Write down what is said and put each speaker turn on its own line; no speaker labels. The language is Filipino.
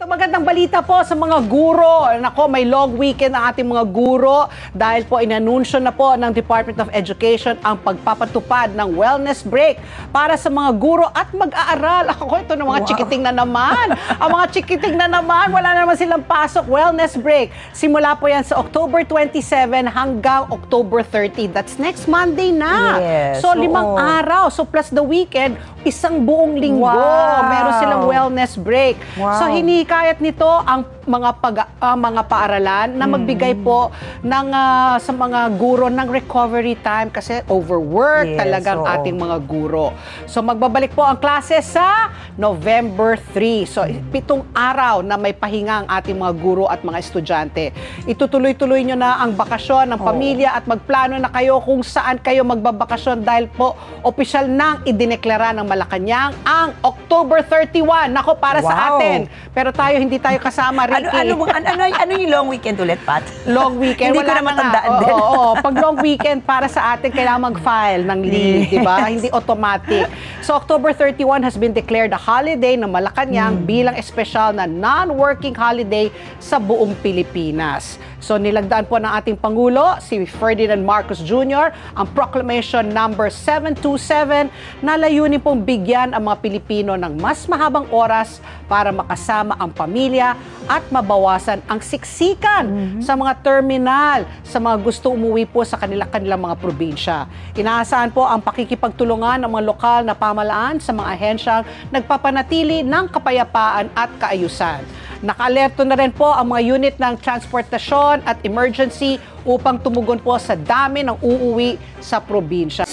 Magandang balita po sa mga guro. Nako, may long weekend ang ating mga guro dahil po inanunsyo na po ng Department of Education ang pagpapatupad ng wellness break para sa mga guro at mag-aaral. Ako, ito ng mga chikiting na naman. Ang mga chikiting na naman, wala na naman silang pasok. Wellness break. Simula po yan sa October 27 hanggang October 30. That's next Monday na.
Yes,
so, 5 araw. So, plus the weekend, isang buong linggo. Meron silang wellness break. So, hinikayat nito ang mga paaralan na magbigay po ng sa mga guro ng recovery time kasi overwork talagang ating mga guro. So, magbabalik po ang klase sa November 3. So, 7 araw na may pahinga ang ating mga guro at mga estudyante. Itutuloy-tuloy nyo na ang bakasyon ng pamilya at magplano na kayo kung saan kayo magbabakasyon dahil po opisyal nang idineklara ng Malacanang ang October 31. Nako, para sa atin. Pero tayo, hindi tayo kasama, Ricky.
Ano yung long weekend ulit, Pat?
Long weekend.
Hindi ko na matandaan din.
Pag long weekend, para sa atin, kailangan mag-file ng leave, di ba? Hindi automatic. So, October 31 has been declared a holiday ng Malacanang bilang espesyal na non-working holiday sa buong Pilipinas. So, nilagdaan po ng ating Pangulo, si Ferdinand Marcos Jr., ang Proclamation number 727 na layunin pong bigyan ang mga Pilipino ng mas mahabang oras para makasama ang pamilya at mabawasan ang siksikan sa mga terminal, sa mga gusto umuwi po sa kanilang mga probinsya. Inaasahan po ang pakikipagtulungan ng mga lokal na pamahalaan sa mga ahensyang nagpapanatili ng kapayapaan at kaayusan. Naka-alerto na rin po ang mga unit ng transportasyon at emergency upang tumugon po sa dami ng uuwi sa probinsya.